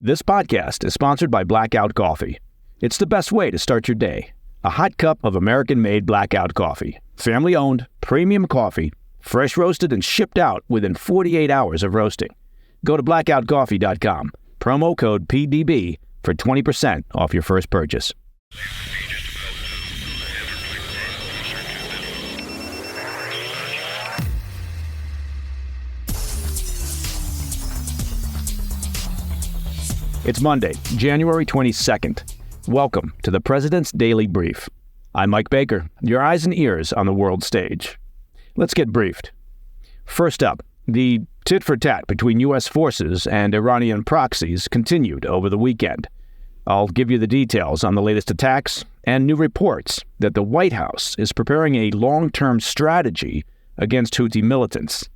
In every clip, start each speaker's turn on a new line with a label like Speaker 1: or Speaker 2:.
Speaker 1: This podcast is sponsored by Blackout Coffee. It's the best way to start your day. A hot cup of American-made Blackout Coffee. Family-owned, premium coffee, fresh roasted and shipped out within 48 hours of roasting. Go to blackoutcoffee.com. Promo code PDB for 20% off your first purchase. It's Monday, January 22nd. Welcome to the President's Daily Brief. I'm Mike Baker, your eyes and ears on the world stage. Let's get briefed. First up, the tit-for-tat between U.S. forces and Iranian proxies continued over the weekend. I'll give you the details on the latest attacks and new reports that the White House is preparing a long-term strategy against Houthi militants.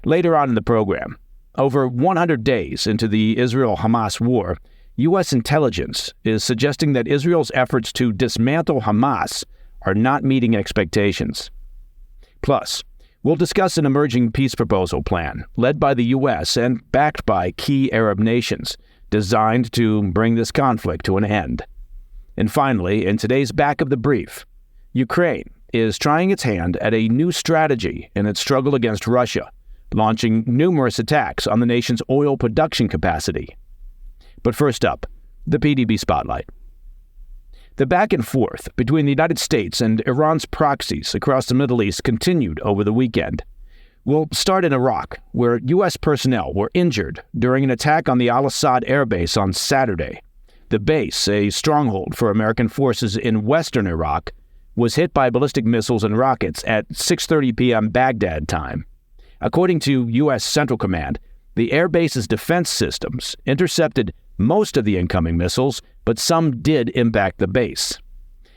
Speaker 1: Later on in the program, over 100 days into the Israel-Hamas war, U.S. intelligence is suggesting that Israel's efforts to dismantle Hamas are not meeting expectations. Plus, we'll discuss an emerging peace proposal plan led by the U.S. and backed by key Arab nations, designed to bring this conflict to an end. And finally, in today's Back of the Brief, Ukraine is trying its hand at a new strategy in its struggle against Russia, launching numerous attacks on the nation's oil production capacity. But first up, the PDB Spotlight. The back and forth between the United States and Iran's proxies across the Middle East continued over the weekend. We'll start in Iraq, where U.S. personnel were injured during an attack on the Al-Assad air base on Saturday. The base, a stronghold for American forces in western Iraq, was hit by ballistic missiles and rockets at 6:30 p.m. Baghdad time. According to U.S. Central Command, the air base's defense systems intercepted most of the incoming missiles, but some did impact the base.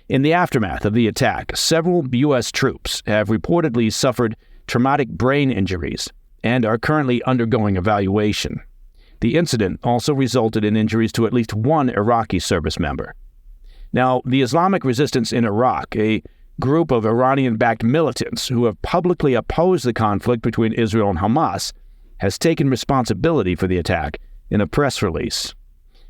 Speaker 1: In the aftermath of the attack, several U.S. troops have reportedly suffered traumatic brain injuries and are currently undergoing evaluation. The incident also resulted in injuries to at least one Iraqi service member. Now, the Islamic resistance in Iraq, a group of Iranian-backed militants who have publicly opposed the conflict between Israel and Hamas, has taken responsibility for the attack in a press release.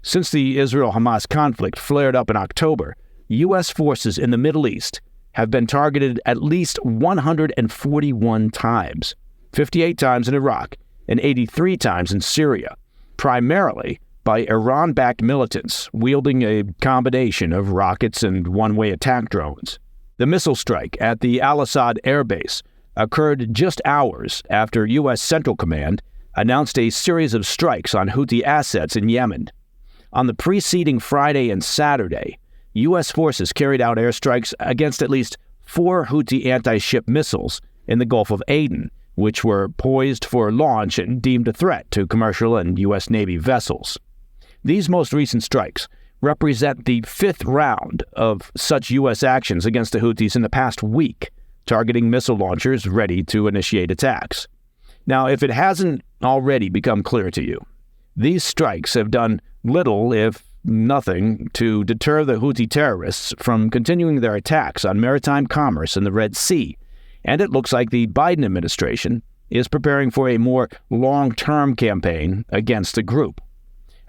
Speaker 1: Since the Israel-Hamas conflict flared up in October, U.S. forces in the Middle East have been targeted at least 141 times, 58 times in Iraq and 83 times in Syria, primarily by Iran-backed militants wielding a combination of rockets and one-way attack drones. The missile strike at the Al-Assad air base occurred just hours after U.S. Central Command announced a series of strikes on Houthi assets in Yemen. On the preceding Friday and Saturday, U.S. forces carried out airstrikes against at least 4 Houthi anti-ship missiles in the Gulf of Aden, which were poised for launch and deemed a threat to commercial and U.S. Navy vessels. These most recent strikes represent the 5th round of such U.S. actions against the Houthis in the past week, targeting missile launchers ready to initiate attacks. Now, if it hasn't already become clear to you, these strikes have done little, if nothing, to deter the Houthi terrorists from continuing their attacks on maritime commerce in the Red Sea, and it looks like the Biden administration is preparing for a more long-term campaign against the group.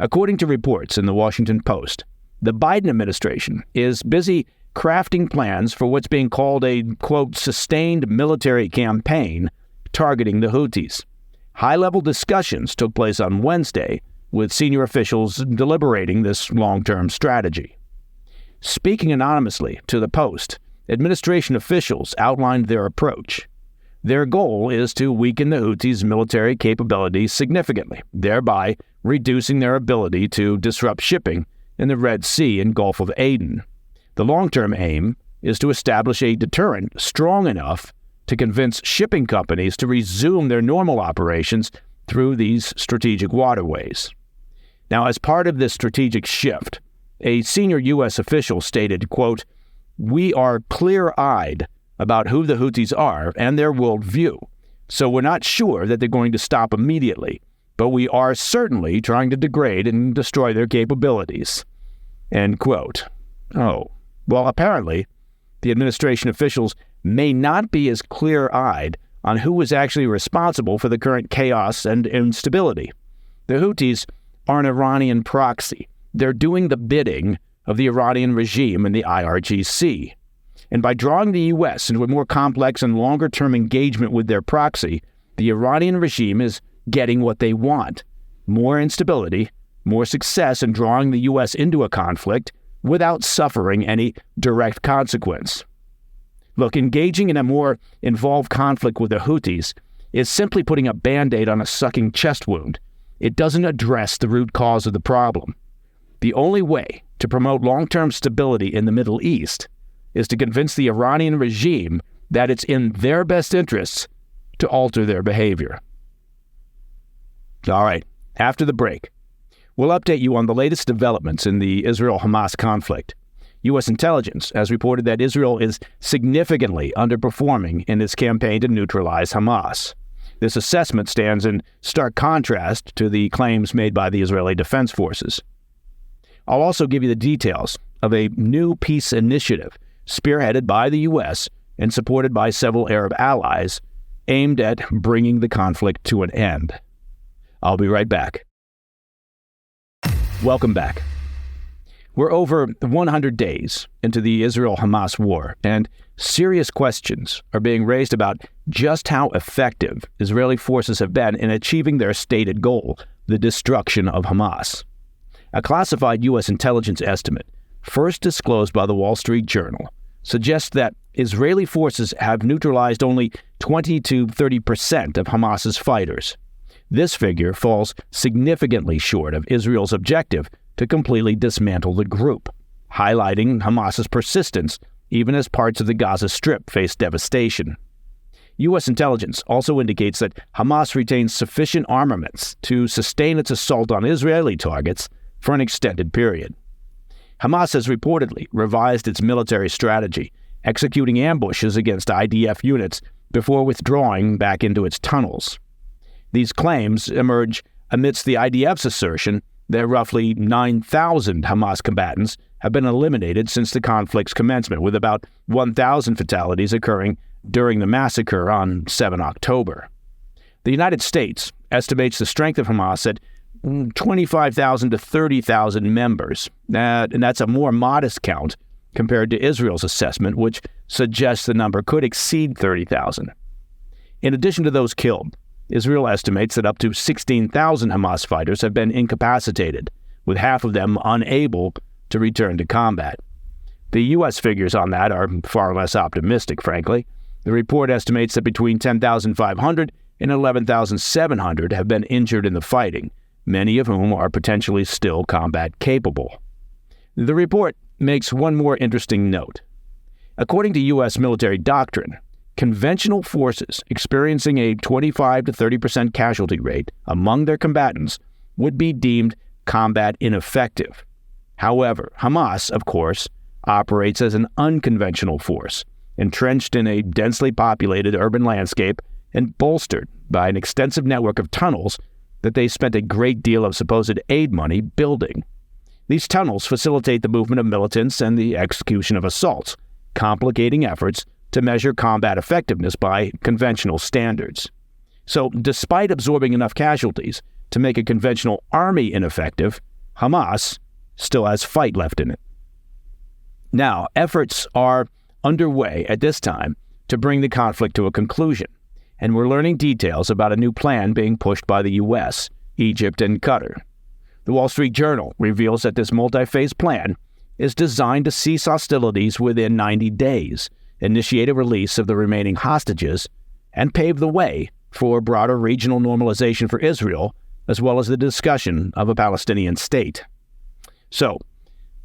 Speaker 1: According to reports in the Washington Post, the Biden administration is busy crafting plans for what's being called a, quote, sustained military campaign targeting the Houthis. High-level discussions took place on Wednesday, with senior officials deliberating this long-term strategy. Speaking anonymously to the Post, administration officials outlined their approach. Their goal is to weaken the Houthis' military capabilities significantly, thereby reducing their ability to disrupt shipping in the Red Sea and Gulf of Aden. The long-term aim is to establish a deterrent strong enough to convince shipping companies to resume their normal operations through these strategic waterways. Now, as part of this strategic shift, a senior U.S. official stated, quote, "We are clear-eyed about who the Houthis are and their worldview, so we're not sure that they're going to stop immediately, but we are certainly trying to degrade and destroy their capabilities." End quote. Oh, well, apparently, the administration officials may not be as clear-eyed on who was actually responsible for the current chaos and instability. The Houthis are an Iranian proxy. They're doing the bidding of the Iranian regime and the IRGC. And by drawing the U.S. into a more complex and longer-term engagement with their proxy, the Iranian regime is getting what they want: more instability, more success in drawing the U.S. into a conflict without suffering any direct consequence. Look, engaging in a more involved conflict with the Houthis is simply putting a Band-Aid on a sucking chest wound. It doesn't address the root cause of the problem. The only way to promote long-term stability in the Middle East is to convince the Iranian regime that it's in their best interests to alter their behavior. All right, after the break, we'll update you on the latest developments in the Israel-Hamas conflict. U.S. intelligence has reported that Israel is significantly underperforming in its campaign to neutralize Hamas. This assessment stands in stark contrast to the claims made by the Israeli Defense Forces. I'll also give you the details of a new peace initiative spearheaded by the U.S. and supported by several Arab allies aimed at bringing the conflict to an end. I'll be right back. Welcome back. We're over 100 days into the Israel-Hamas war, and serious questions are being raised about just how effective Israeli forces have been in achieving their stated goal, the destruction of Hamas. A classified U.S. intelligence estimate, first disclosed by the Wall Street Journal, suggests that Israeli forces have neutralized only 20 to 30% of Hamas's fighters. This figure falls significantly short of Israel's objective to completely dismantle the group, highlighting Hamas's persistence even as parts of the Gaza Strip face devastation. U.S. intelligence also indicates that Hamas retains sufficient armaments to sustain its assault on Israeli targets for an extended period. Hamas has reportedly revised its military strategy, executing ambushes against IDF units before withdrawing back into its tunnels. These claims emerge amidst the IDF's assertion that roughly 9,000 Hamas combatants have been eliminated since the conflict's commencement, with about 1,000 fatalities occurring during the massacre on 7 October. The United States estimates the strength of Hamas at 25,000 to 30,000 members, and that's a more modest count compared to Israel's assessment, which suggests the number could exceed 30,000. In addition to those killed, Israel estimates that up to 16,000 Hamas fighters have been incapacitated, with half of them unable to return to combat. The U.S. figures on that are far less optimistic, frankly. The report estimates that between 10,500 and 11,700 have been injured in the fighting, many of whom are potentially still combat capable. The report makes one more interesting note. According to U.S. military doctrine, conventional forces experiencing a 25 to 30% casualty rate among their combatants would be deemed combat ineffective. However, Hamas, of course, operates as an unconventional force, entrenched in a densely populated urban landscape and bolstered by an extensive network of tunnels that they spent a great deal of supposed aid money building. These tunnels facilitate the movement of militants and the execution of assaults, complicating efforts to measure combat effectiveness by conventional standards. So, despite absorbing enough casualties to make a conventional army ineffective, Hamas still has fight left in it. Now, efforts are underway at this time to bring the conflict to a conclusion, and we're learning details about a new plan being pushed by the U.S., Egypt, and Qatar. The Wall Street Journal reveals that this multi-phase plan is designed to cease hostilities within 90 days, initiate a release of the remaining hostages, and pave the way for broader regional normalization for Israel, as well as the discussion of a Palestinian state. So,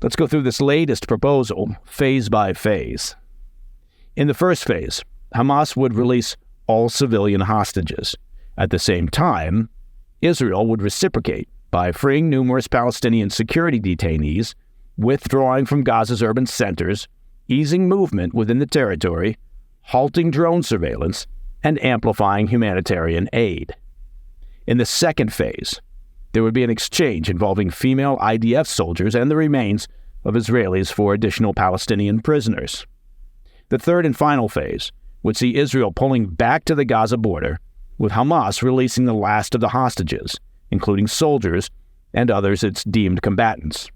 Speaker 1: let's go through this latest proposal phase by phase. In the first phase, Hamas would release all civilian hostages. At the same time, Israel would reciprocate by freeing numerous Palestinian security detainees, withdrawing from Gaza's urban centers, easing movement within the territory, halting drone surveillance, and amplifying humanitarian aid. In the second phase, there would be an exchange involving female IDF soldiers and the remains of Israelis for additional Palestinian prisoners. The third and final phase would see Israel pulling back to the Gaza border, with Hamas releasing the last of the hostages, including soldiers and others its deemed combatants.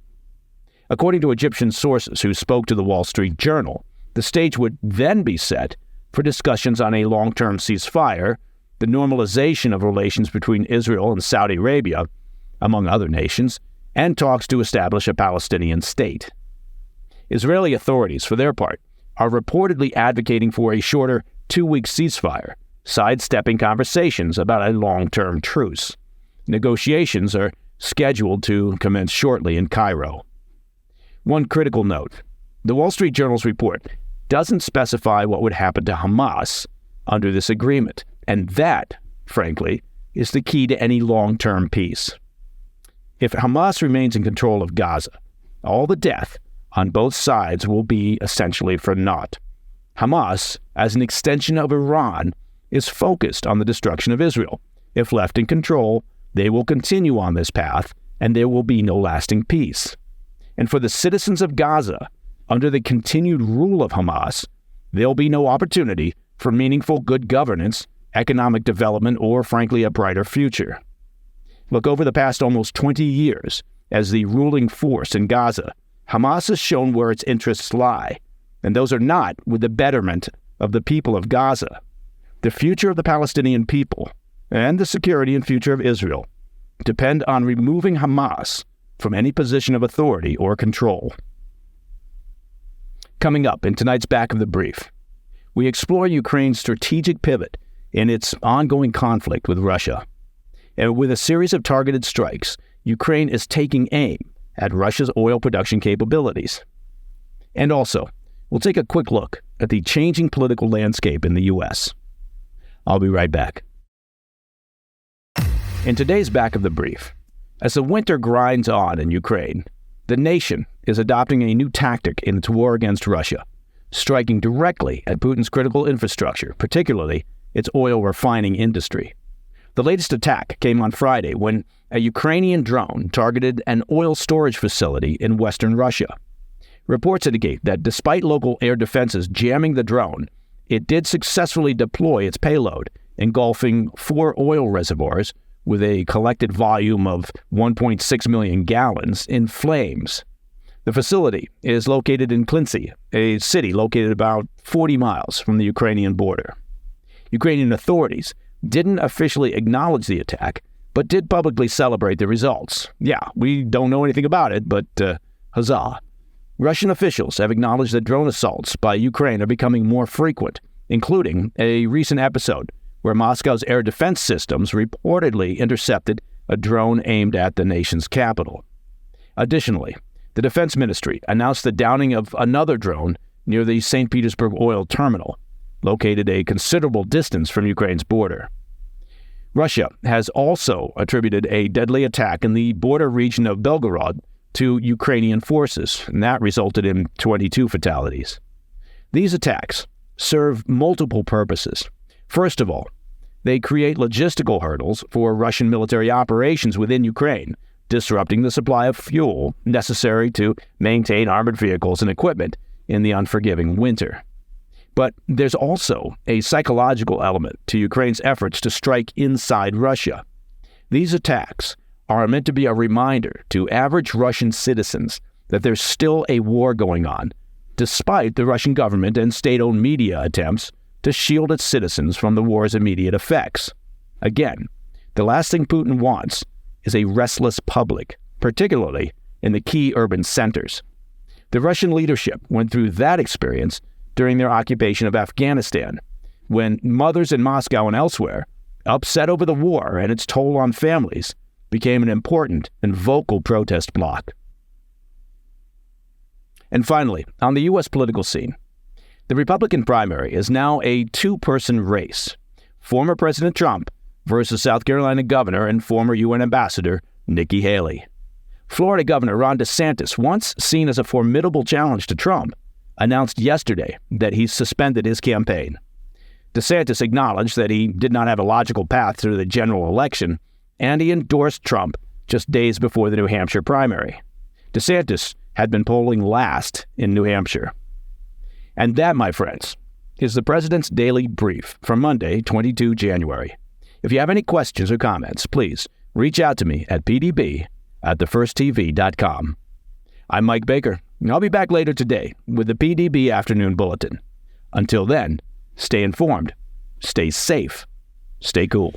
Speaker 1: According to Egyptian sources who spoke to the Wall Street Journal, the stage would then be set for discussions on a long-term ceasefire, the normalization of relations between Israel and Saudi Arabia, among other nations, and talks to establish a Palestinian state. Israeli authorities, for their part, are reportedly advocating for a shorter 2-week ceasefire, sidestepping conversations about a long-term truce. Negotiations are scheduled to commence shortly in Cairo. One critical note: the Wall Street Journal's report doesn't specify what would happen to Hamas under this agreement, and that, frankly, is the key to any long-term peace. If Hamas remains in control of Gaza, all the death on both sides will be essentially for naught. Hamas, as an extension of Iran, is focused on the destruction of Israel. If left in control, they will continue on this path, and there will be no lasting peace. And for the citizens of Gaza, under the continued rule of Hamas, there'll be no opportunity for meaningful good governance, economic development, or, frankly, a brighter future. Look, over the past almost 20 years, as the ruling force in Gaza, Hamas has shown where its interests lie, and those are not with the betterment of the people of Gaza. The future of the Palestinian people, and the security and future of Israel, depend on removing Hamas from any position of authority or control. Coming up in tonight's Back of the Brief, we explore Ukraine's strategic pivot in its ongoing conflict with Russia. And with a series of targeted strikes, Ukraine is taking aim at Russia's oil production capabilities. And also, we'll take a quick look at the changing political landscape in the U.S. I'll be right back. In today's Back of the Brief, as the winter grinds on in Ukraine, the nation is adopting a new tactic in its war against Russia, striking directly at Putin's critical infrastructure, particularly its oil refining industry. The latest attack came on Friday when a Ukrainian drone targeted an oil storage facility in western Russia. Reports indicate that despite local air defenses jamming the drone, it did successfully deploy its payload, engulfing 4 oil reservoirs with a collected volume of 1.6 million gallons in flames. The facility is located in Klintsy, a city located about 40 miles from the Ukrainian border. Ukrainian authorities didn't officially acknowledge the attack, but did publicly celebrate the results. Yeah, we don't know anything about it, but huzzah. Russian officials have acknowledged that drone assaults by Ukraine are becoming more frequent, including a recent episode where Moscow's air defense systems reportedly intercepted a drone aimed at the nation's capital. Additionally, the Defense Ministry announced the downing of another drone near the St. Petersburg oil terminal, located a considerable distance from Ukraine's border. Russia has also attributed a deadly attack in the border region of Belgorod to Ukrainian forces, and that resulted in 22 fatalities. These attacks serve multiple purposes. First of all, they create logistical hurdles for Russian military operations within Ukraine, disrupting the supply of fuel necessary to maintain armored vehicles and equipment in the unforgiving winter. But there's also a psychological element to Ukraine's efforts to strike inside Russia. These attacks are meant to be a reminder to average Russian citizens that there's still a war going on, despite the Russian government and state-owned media attempts to shield its citizens from the war's immediate effects. Again, the last thing Putin wants is a restless public, particularly in the key urban centers. The Russian leadership went through that experience during their occupation of Afghanistan, when mothers in Moscow and elsewhere, upset over the war and its toll on families, became an important and vocal protest bloc. And finally, on the U.S. political scene, the Republican primary is now a 2-person race. Former President Trump versus South Carolina Governor and former UN Ambassador Nikki Haley. Florida Governor Ron DeSantis, once seen as a formidable challenge to Trump, announced yesterday that he's suspended his campaign. DeSantis acknowledged that he did not have a logical path to the general election, and he endorsed Trump just days before the New Hampshire primary. DeSantis had been polling last in New Hampshire. And that, my friends, is the President's Daily Brief for Monday, 22 January. If you have any questions or comments, please reach out to me at PDB at thefirsttv.com. I'm Mike Baker, and I'll be back later today with the PDB Afternoon Bulletin. Until then, stay informed, stay safe, stay cool.